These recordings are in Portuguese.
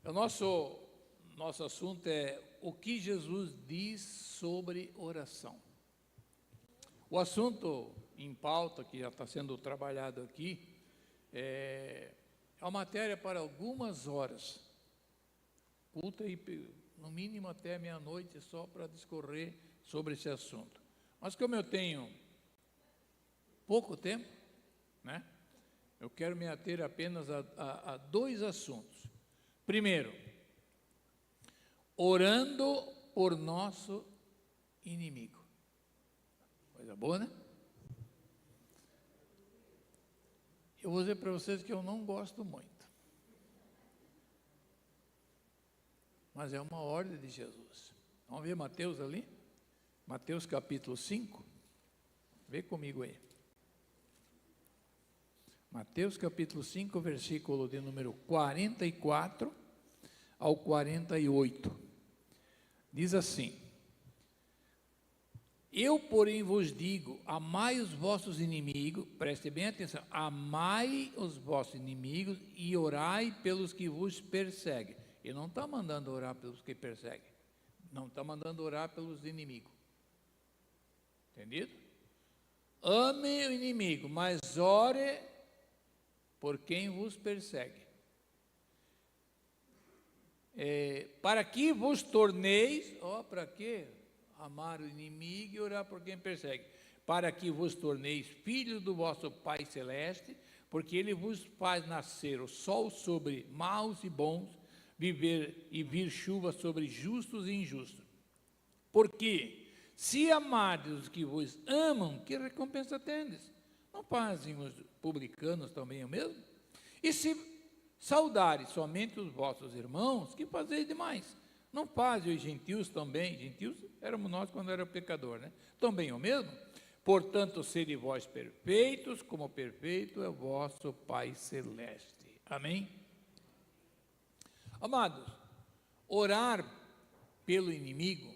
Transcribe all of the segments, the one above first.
O nosso assunto é o que Jesus diz sobre oração. O assunto em pauta, que já está sendo trabalhado aqui, é uma matéria para algumas horas. Culta aí, no mínimo até meia-noite, só para discorrer sobre esse assunto. Mas como eu tenho pouco tempo, né, eu quero me ater apenas a dois assuntos. Primeiro, orando por nosso inimigo. Coisa boa, né? Eu vou dizer para vocês que eu não gosto muito. Mas é uma ordem de Jesus. Vamos ver Mateus ali? Mateus capítulo 5. Vê comigo aí. Mateus capítulo 5, versículo de número 44 ao 48. Diz assim: Eu, porém, vos digo, amai os vossos inimigos, preste bem atenção, amai os vossos inimigos e orai pelos que vos perseguem. Ele não está mandando orar pelos que perseguem, não está mandando orar pelos inimigos. Entendido? Ame o inimigo, mas ore por quem vos persegue. Para que vos torneis, para quê? Amar o inimigo e orar por quem persegue. Para que vos torneis filhos do vosso Pai Celeste, porque Ele vos faz nascer o sol sobre maus e bons, viver e vir chuva sobre justos e injustos. Porque se amardes os que vos amam, que recompensa tendes? Não fazem os publicanos também o mesmo? E se saudares somente os vossos irmãos, que fazeis demais? Não fazem os gentios também? Gentios éramos nós quando era pecador, né? Também o mesmo? Portanto, sede vós perfeitos, como perfeito é o vosso Pai Celeste. Amém? Amados, orar pelo inimigo,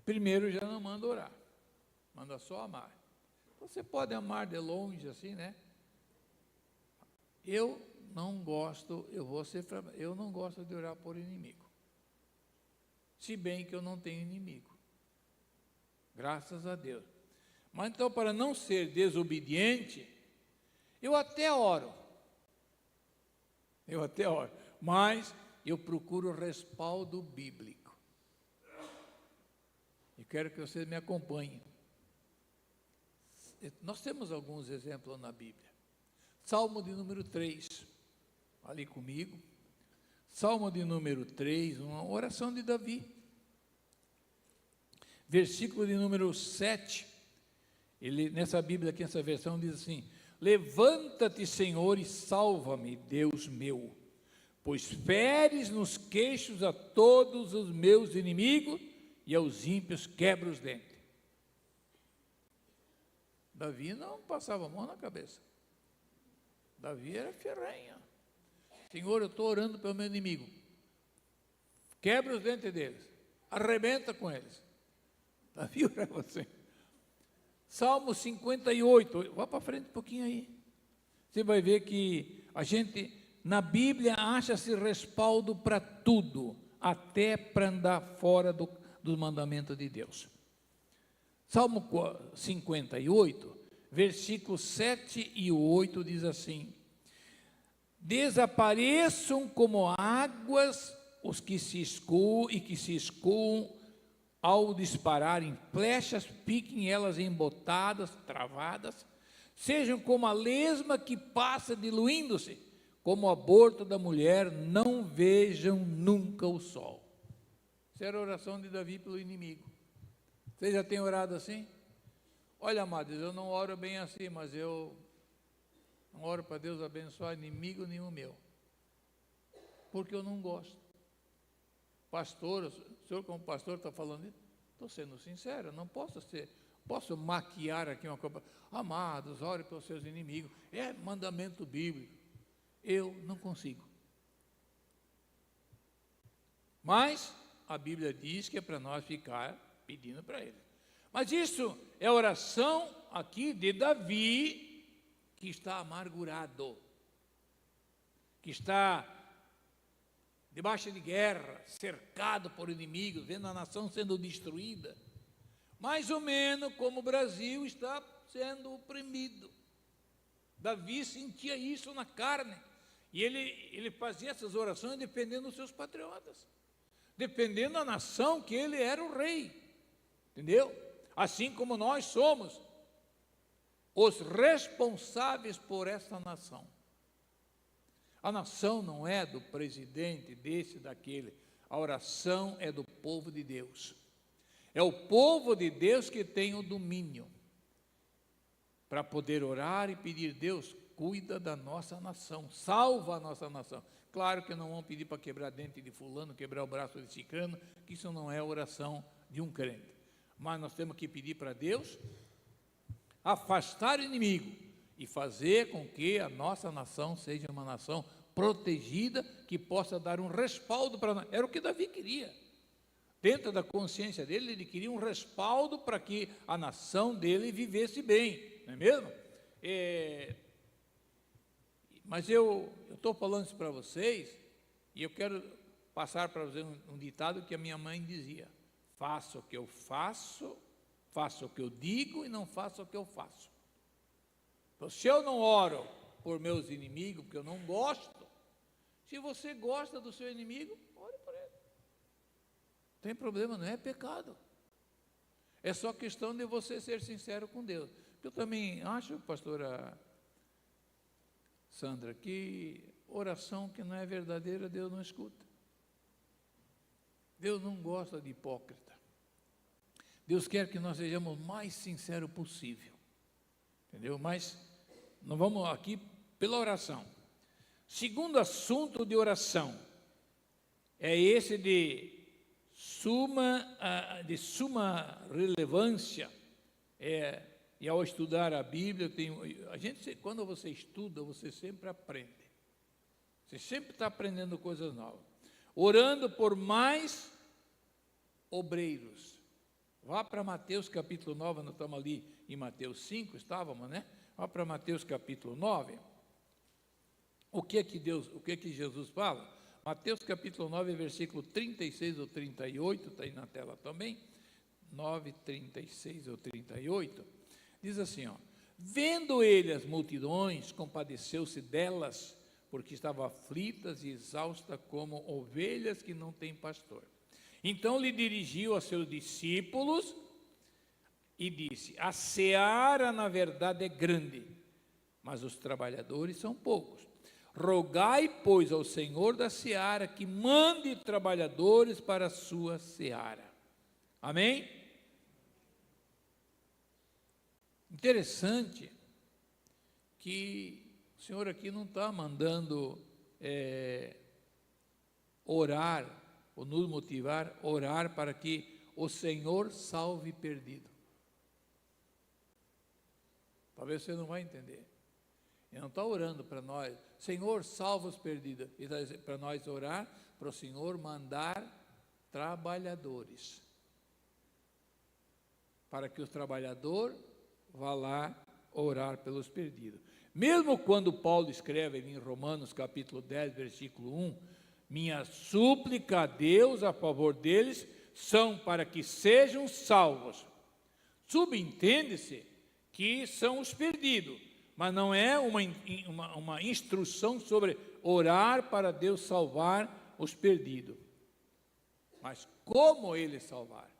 primeiro já não manda orar, manda só amar. Você pode amar de longe assim, né? Eu não gosto de orar por inimigo. Se bem que eu não tenho inimigo. Graças a Deus. Mas então, para não ser desobediente, eu até oro. Mas eu procuro respaldo bíblico. E quero que vocês me acompanhem. Nós temos alguns exemplos na Bíblia. Salmo de número 3, ali comigo. Salmo de número 3, uma oração de Davi. Versículo de número 7. Nessa Bíblia aqui, nessa versão, diz assim: Levanta-te, Senhor, e salva-me, Deus meu, pois feres nos queixos a todos os meus inimigos e aos ímpios quebra os dentes. Davi não passava a mão na cabeça. Davi era ferrenho. Senhor, eu estou orando pelo meu inimigo. Quebra os dentes deles. Arrebenta com eles. Davi orava assim. Salmo 58. Vá para frente um pouquinho aí. Você vai ver que a gente, na Bíblia, acha-se respaldo para tudo, até para andar fora do mandamento de Deus. Salmo 58, versículos 7 e 8 diz assim: Desapareçam como águas os que se escoam ao dispararem flechas, piquem elas embotadas, travadas, sejam como a lesma que passa diluindo-se, como o aborto da mulher, não vejam nunca o sol. Essa era a oração de Davi pelo inimigo. Você já tem orado assim? Olha, amados, eu não oro bem assim, mas eu não oro para Deus abençoar inimigo nenhum meu, porque eu não gosto. Pastor, o senhor como pastor está falando isso? Estou sendo sincero, eu não posso maquiar aqui uma coisa. Amados, ore pelos seus inimigos, é mandamento bíblico. Eu não consigo. Mas a Bíblia diz que é para nós ficar pedindo para Ele. Mas isso é a oração aqui de Davi, que está amargurado, que está debaixo de guerra, cercado por inimigos, vendo a nação sendo destruída, mais ou menos como o Brasil está sendo oprimido. Davi sentia isso na carne, e ele fazia essas orações dependendo dos seus patriotas, dependendo da nação que ele era o rei, entendeu? Assim como nós somos os responsáveis por essa nação. A nação não é do presidente, desse, daquele. A oração é do povo de Deus. É o povo de Deus que tem o domínio para poder orar e pedir: Deus, cuida da nossa nação, salva a nossa nação. Claro que não vão pedir para quebrar dente de fulano, quebrar o braço de ciclano, que isso não é a oração de um crente. Mas nós temos que pedir para Deus afastar o inimigo e fazer com que a nossa nação seja uma nação protegida, que possa dar um respaldo para nós. Era o que Davi queria. Dentro da consciência dele, ele queria um respaldo para que a nação dele vivesse bem, não é mesmo? Mas eu estou falando isso para vocês, e eu quero passar para vocês um ditado que a minha mãe dizia: faça o que eu faço, faça o que eu digo e não faça o que eu faço. Então, se eu não oro por meus inimigos, porque eu não gosto, se você gosta do seu inimigo, ore por ele. Não tem problema, não é pecado. É só questão de você ser sincero com Deus. Eu também acho, pastora Sandra, que oração que não é verdadeira, Deus não escuta. Deus não gosta de hipócrita. Deus quer que nós sejamos o mais sinceros possível, entendeu? Mas nós vamos aqui pela oração. Segundo assunto de oração é esse de suma relevância. E ao estudar a Bíblia, quando você estuda, você sempre aprende. Você sempre está aprendendo coisas novas. Orando por mais obreiros. Vá para Mateus capítulo 9, nós estamos ali em Mateus 5, estávamos, né? Vá para Mateus capítulo 9. O que que Jesus fala? Mateus capítulo 9, versículo 36 ou 38, está aí na tela também. 9, 36 ou 38. Diz assim, ó: vendo ele as multidões, compadeceu-se delas, porque estavam aflitas e exaustas como ovelhas que não têm pastor. Então lhe dirigiu a seus discípulos e disse: a seara na verdade é grande, mas os trabalhadores são poucos. Rogai, pois, ao Senhor da seara que mande trabalhadores para a sua seara. Amém? Interessante que o Senhor aqui não está mandando orar, ou nos motivar a orar para que o Senhor salve perdido. Talvez você não vai entender. Ele não está orando para nós: Senhor, salva os perdidos. Ele está para nós orar para o Senhor mandar trabalhadores, para que o trabalhador vá lá orar pelos perdidos. Mesmo quando Paulo escreve em Romanos capítulo 10, versículo 1, minha súplica a Deus a favor deles são para que sejam salvos. Subentende-se que são os perdidos, mas não é uma instrução sobre orar para Deus salvar os perdidos, mas como ele salvar.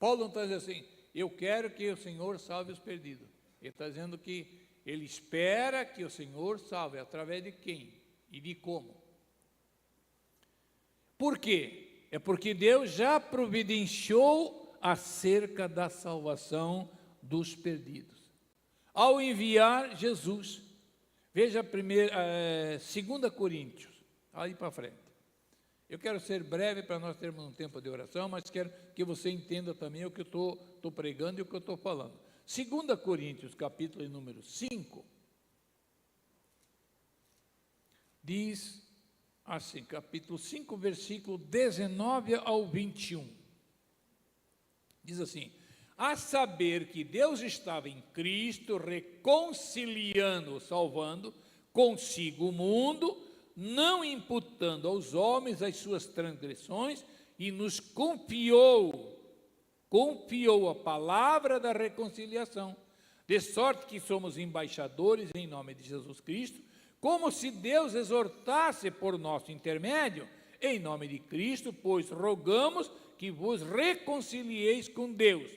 Paulo não está dizendo assim: eu quero que o Senhor salve os perdidos. Ele está dizendo que ele espera que o Senhor salve. Através de quem e de como? Por quê? É porque Deus já providenciou acerca da salvação dos perdidos, ao enviar Jesus. Veja 2 Coríntios, aí para frente. Eu quero ser breve para nós termos um tempo de oração, mas quero que você entenda também o que eu estou pregando e o que eu estou falando. 2 Coríntios, capítulo número 5, diz assim, capítulo 5, versículo 19 ao 21. Diz assim: a saber que Deus estava em Cristo reconciliando, salvando consigo o mundo, não imputando aos homens as suas transgressões, e nos confiou a palavra da reconciliação, de sorte que somos embaixadores em nome de Jesus Cristo, como se Deus exortasse por nosso intermédio, em nome de Cristo, pois rogamos que vos reconcilieis com Deus.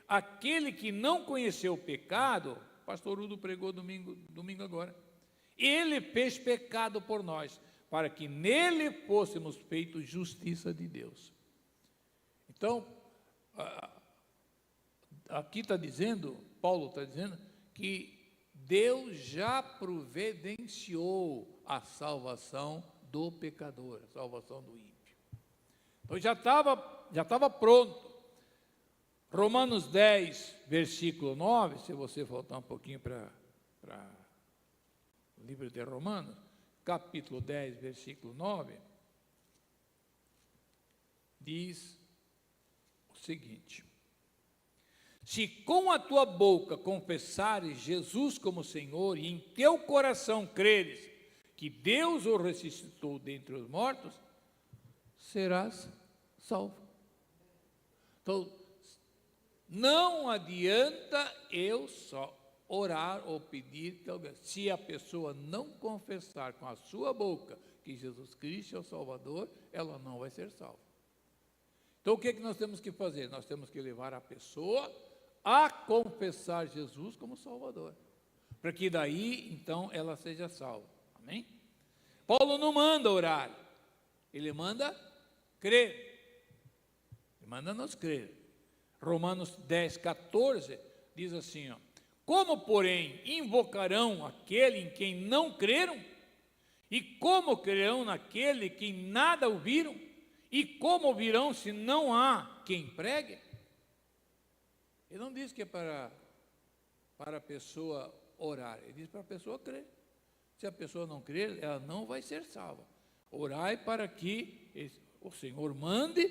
Aquele que não conheceu o pecado, o pastor Udo pregou domingo agora, ele fez pecado por nós, para que nele fôssemos feitos justiça de Deus. Então, aqui está dizendo, Paulo está dizendo, que Deus já providenciou a salvação do pecador, a salvação do ímpio. Então já estava pronto. Romanos 10, versículo 9, se você voltar um pouquinho para o livro de Romanos, capítulo 10, versículo 9, diz o seguinte: se com a tua boca confessares Jesus como Senhor, e em teu coração creres que Deus o ressuscitou dentre os mortos, serás salvo. Então, não adianta eu só orar ou pedir que alguém, se a pessoa não confessar com a sua boca que Jesus Cristo é o Salvador, ela não vai ser salva. Então o que é que nós temos que fazer? Nós temos que levar a pessoa a confessar Jesus como Salvador, para que daí então ela seja salva. Amém? Paulo não manda orar, ele manda crer, ele manda nos crer. Romanos 10, 14 diz assim, ó: como porém invocarão aquele em quem não creram? E como crerão naquele que nada ouviram? E como ouvirão se não há quem pregue? Ele não diz que é para a pessoa orar, ele diz para a pessoa crer. Se a pessoa não crer, ela não vai ser salva. Orai para que o Senhor mande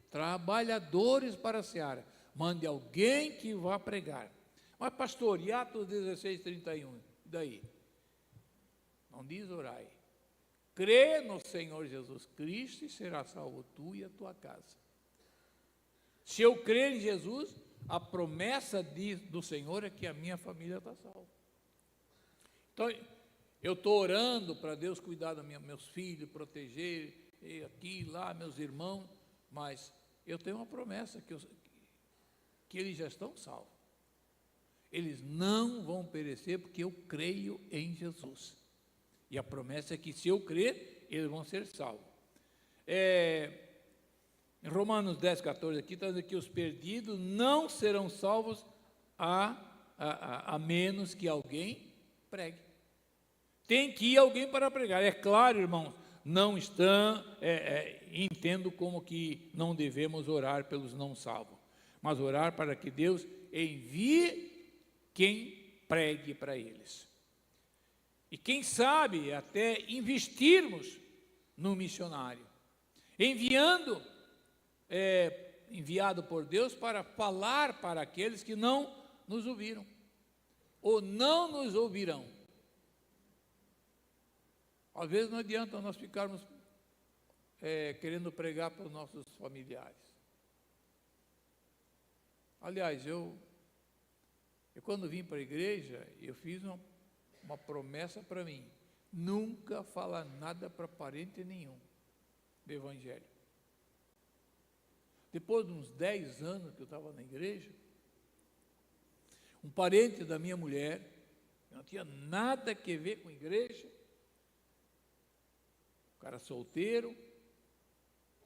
trabalhadores para a seara, mande alguém que vá pregar. Mas pastor, e Atos 16, 31, daí? Não diz orai. Crê no Senhor Jesus Cristo e será salvo tu e a tua casa. Se eu crer em Jesus, a promessa do Senhor é que a minha família está salva. Então, eu estou orando para Deus cuidar dos meus filhos, proteger aqui e lá, meus irmãos, mas eu tenho uma promessa que eles já estão salvos. Eles não vão perecer porque eu creio em Jesus. E a promessa é que se eu crer, eles vão ser salvos. Em Romanos 10, 14 aqui está dizendo que os perdidos não serão salvos a menos que alguém pregue. Tem que ir alguém para pregar. É claro, irmãos, não estão, entendo como que não devemos orar pelos não salvos, mas orar para que Deus envie quem pregue para eles. E quem sabe até investirmos no missionário, enviado por Deus para falar para aqueles que não nos ouviram, ou não nos ouvirão. Às vezes não adianta nós ficarmos querendo pregar para os nossos familiares. Aliás, eu quando vim para a igreja, eu fiz uma promessa para mim: nunca falar nada para parente nenhum do Evangelho. Depois de uns 10 anos que eu estava na igreja, um parente da minha mulher, não tinha nada a ver com igreja, o cara solteiro,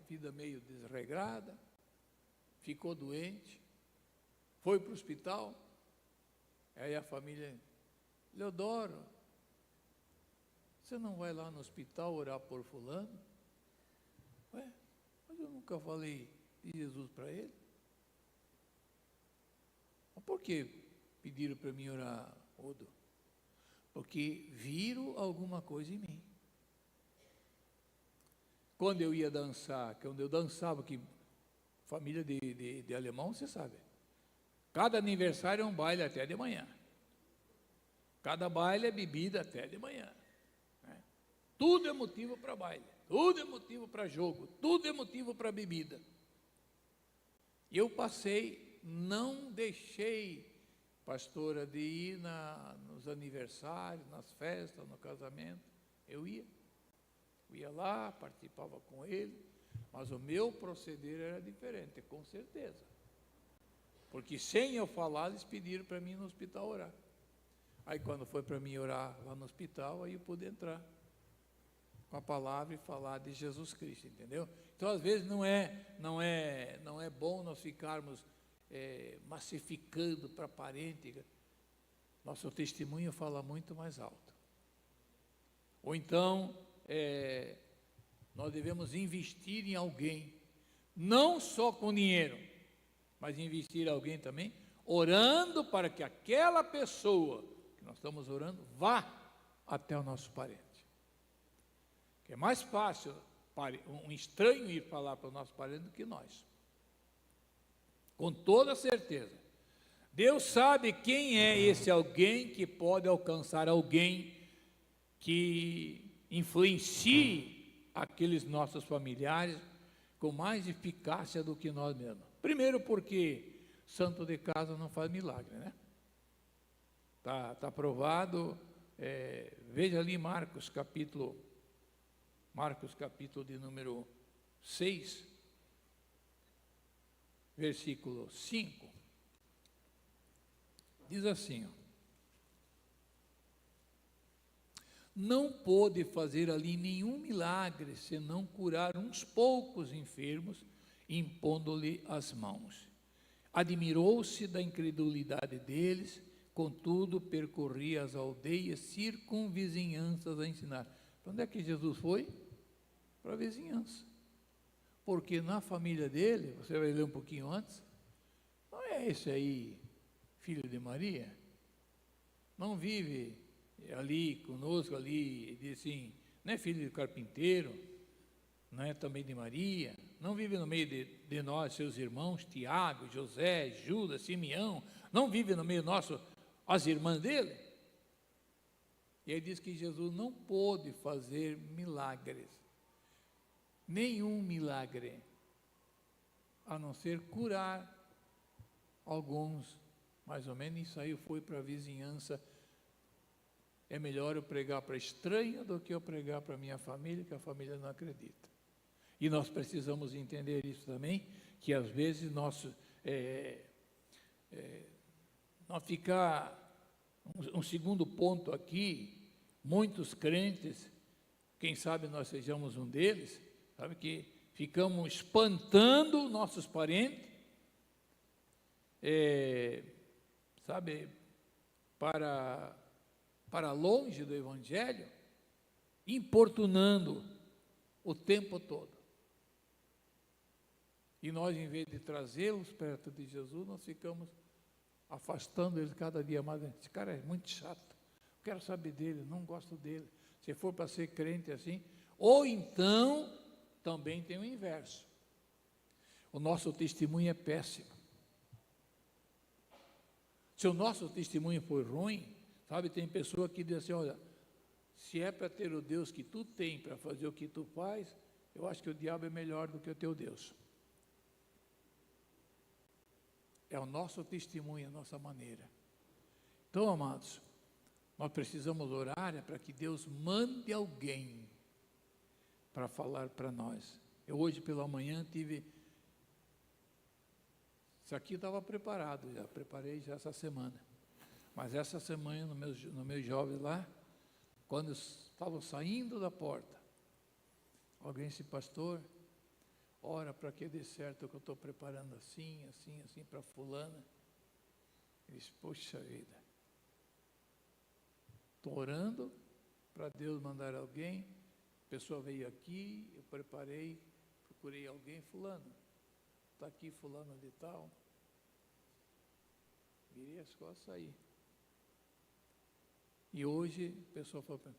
vida meio desregrada, ficou doente, foi para o hospital. Aí a família: Leodoro, você não vai lá no hospital orar por fulano? Ué, mas eu nunca falei de Jesus para ele. Mas por que pediram para mim orar, Odo? Porque viram alguma coisa em mim. Quando eu ia dançar, quando eu dançava, que família de alemão, você sabe, cada aniversário é um baile até de manhã. Cada baile é bebida até de manhã. Né? tudo é motivo para baile, tudo é motivo para jogo, tudo é motivo para bebida. E eu passei, não deixei, pastora, de ir nos aniversários, nas festas, no casamento. Eu ia lá, participava com ele, mas o meu proceder era diferente, com certeza. Porque sem eu falar, eles pediram para mim ir no hospital orar. Aí quando foi para mim orar lá no hospital, aí eu pude entrar com a palavra e falar de Jesus Cristo, entendeu? Então às vezes não é bom nós ficarmos massificando para parente. Nosso testemunho fala muito mais alto. Ou então nós devemos investir em alguém, não só com dinheiro, mas investir em alguém também, orando para que aquela pessoa que nós estamos orando vá até o nosso parente. Que é mais fácil um estranho ir falar para o nosso parente do que nós. Com toda certeza. Deus sabe quem é esse alguém que pode alcançar alguém que influencie aqueles nossos familiares com mais eficácia do que nós mesmos. Primeiro porque santo de casa não faz milagre, né? Tá provado. Veja ali Marcos capítulo de número 6, versículo 5, diz assim, não pôde fazer ali nenhum milagre, senão curar uns poucos enfermos, impondo-lhe as mãos. Admirou-se da incredulidade deles, contudo percorria as aldeias circunvizinhanças a ensinar. Para onde é que Jesus foi? Para a vizinhança. Porque na família dele, você vai ler um pouquinho antes, não é esse aí, filho de Maria? Não vive ali conosco, ali, diz assim, não é filho de carpinteiro, não é também de Maria, não vive no meio de nós, seus irmãos, Tiago, José, Judas, Simeão, não vive no meio nosso as irmãs dele? E aí diz que Jesus não pôde fazer milagres, nenhum milagre, a não ser curar alguns, mais ou menos. Isso aí foi para a vizinhança. É melhor eu pregar para estranho do que eu pregar para minha família, que a família não acredita. E nós precisamos entender isso também, que às vezes nós ficar um segundo ponto aqui, muitos crentes, quem sabe nós sejamos um deles, sabe, que ficamos espantando nossos parentes, sabe, para longe do Evangelho, importunando o tempo todo. E nós, em vez de trazê-los perto de Jesus, nós ficamos afastando eles cada dia mais. Esse cara é muito chato, não quero saber dele, não gosto dele. Se for para ser crente assim, ou então, também tem o inverso. O nosso testemunho é péssimo. Se o nosso testemunho for ruim, sabe, tem pessoa que diz assim, olha, se é para ter o Deus que tu tem para fazer o que tu faz, eu acho que o diabo é melhor do que o teu Deus. É o nosso testemunho, a nossa maneira. Então, amados, nós precisamos orar para que Deus mande alguém para falar para nós. Eu hoje pela manhã tive... Isso aqui estava preparado, já preparei já essa semana. Mas essa semana, no meu jovem lá, quando estavam saindo da porta, alguém disse, pastor, ora para que dê certo o que eu estou preparando assim para fulana. Ele disse, poxa vida, estou orando para Deus mandar alguém, a pessoa veio aqui, eu preparei, procurei alguém, fulano, está aqui fulano de tal, virei as costas e saí. E hoje a pessoa falou para mim,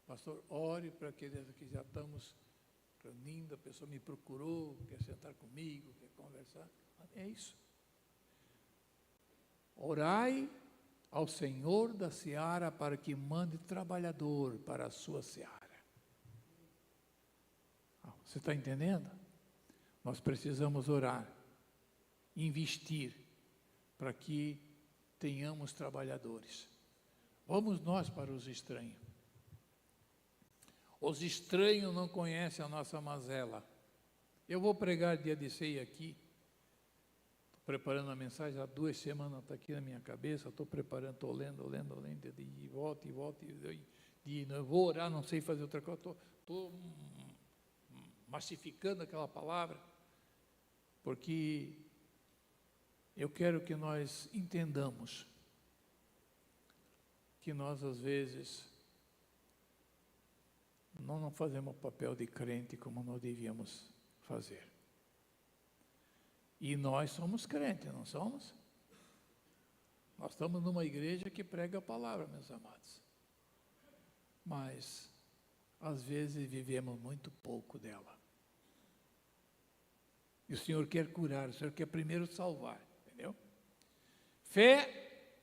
pastor, ore para que já estamos reunindo, a pessoa me procurou, quer sentar comigo, quer conversar. É isso. Orai ao Senhor da seara para que mande trabalhador para a sua seara. Você está entendendo? Nós precisamos orar, investir, para que tenhamos trabalhadores. Vamos nós para os estranhos. Os estranhos não conhecem a nossa mazela. Eu vou pregar dia de ceia aqui. Estou preparando a mensagem há 2 semanas, está aqui na minha cabeça. Estou preparando, estou lendo, e volto, eu vou orar, não sei fazer outra coisa. Estou massificando aquela palavra, porque eu quero que nós entendamos que nós, às vezes, não fazemos o papel de crente como nós devíamos fazer. E nós somos crentes, não somos? Nós estamos numa igreja que prega a palavra, meus amados. Mas, às vezes, vivemos muito pouco dela. E o Senhor quer curar, o Senhor quer primeiro salvar, entendeu? Fé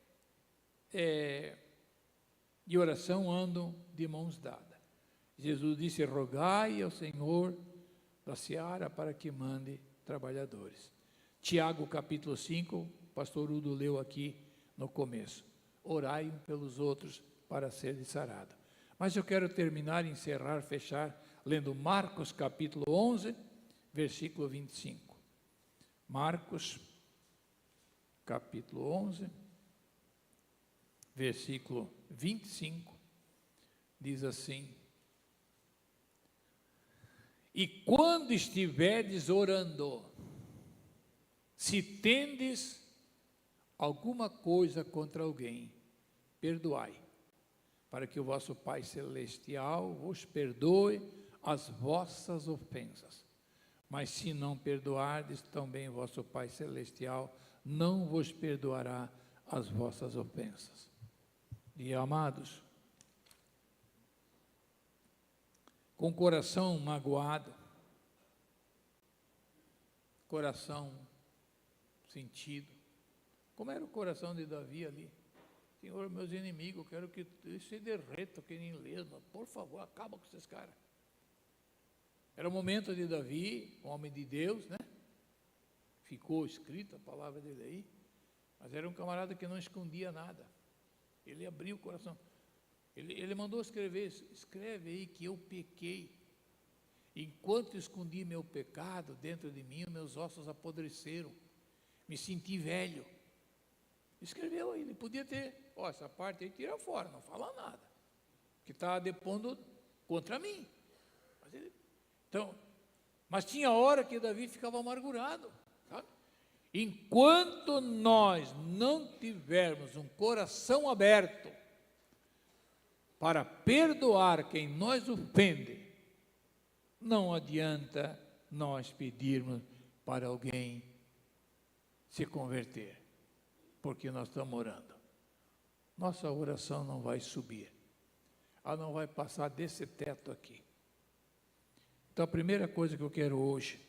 e oração andam de mãos dadas. Jesus disse: rogai ao Senhor da seara para que mande trabalhadores. Tiago capítulo 5, o pastor Udo leu aqui no começo. Orai um pelos outros para serem sarados. Mas eu quero terminar, encerrar, fechar, lendo Marcos capítulo 11, versículo 25. Marcos capítulo 11, versículo 25, diz assim: e quando estiverdes orando, se tendes alguma coisa contra alguém, perdoai, para que o vosso Pai Celestial vos perdoe as vossas ofensas. Mas se não perdoardes, também vosso Pai Celestial não vos perdoará as vossas ofensas. E amados, com coração magoado, coração sentido, como era o coração de Davi ali: Senhor, meus inimigos, eu quero que eles se derretam que nem lesma, por favor, acaba com esses caras. Era o momento de Davi, homem de Deus, né? Ficou escrita a palavra dele aí, mas era um camarada que não escondia nada. Ele abriu o coração. Ele mandou escrever: escreve aí que eu pequei. Enquanto escondi meu pecado dentro de mim, meus ossos apodreceram. Me senti velho. Escreveu aí, ele podia ter, essa parte aí tira fora, não fala nada, que está depondo contra mim. Mas tinha hora que Davi ficava amargurado, sabe? Enquanto nós não tivermos um coração aberto para perdoar quem nos ofende, não adianta nós pedirmos para alguém se converter, porque nós estamos orando. Nossa oração não vai subir, ela não vai passar desse teto aqui. Então a primeira coisa que eu quero hoje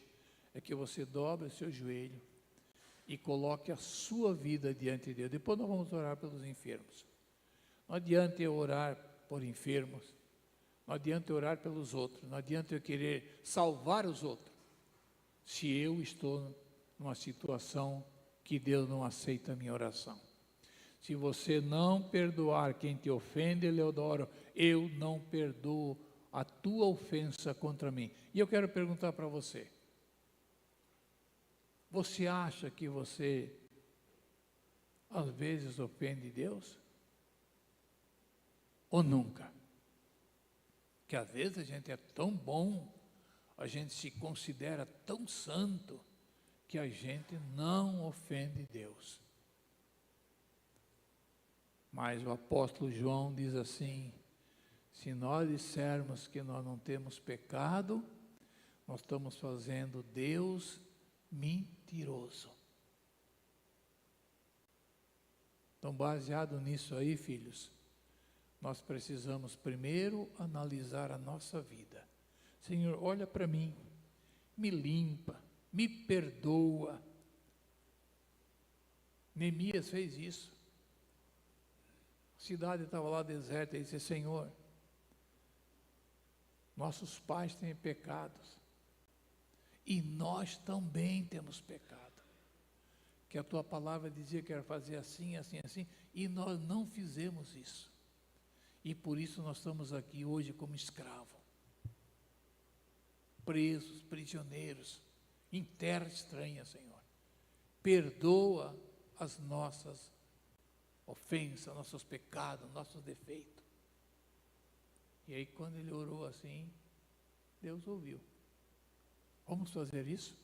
é que você dobre o seu joelho e coloque a sua vida diante de Deus. Depois nós vamos orar pelos enfermos. Não adianta eu orar por enfermos, não adianta eu orar pelos outros, não adianta eu querer salvar os outros, se eu estou numa situação que Deus não aceita a minha oração. Se você não perdoar quem te ofende, Eleodoro, eu não perdoo a tua ofensa contra mim. E eu quero perguntar para você: você acha que você às vezes ofende Deus? Ou nunca? Que às vezes a gente é tão bom, a gente se considera tão santo, que a gente não ofende Deus. Mas o apóstolo João diz assim: se nós dissermos que nós não temos pecado, nós estamos fazendo Deus mentiroso. Então, baseado nisso aí, filhos, nós precisamos primeiro analisar a nossa vida. Senhor, olha para mim, me limpa, me perdoa. Neemias fez isso. A cidade estava lá deserta, ele disse: Senhor, nossos pais têm pecados, E nós também temos pecado. Que a tua palavra dizia que era fazer assim, assim, assim, e nós não fizemos isso. E por isso nós estamos aqui hoje como escravos, presos, prisioneiros, em terra estranha, Senhor. Perdoa as nossas ofensas, nossos pecados, nossos defeitos. E aí quando ele orou assim, Deus ouviu. Vamos fazer isso?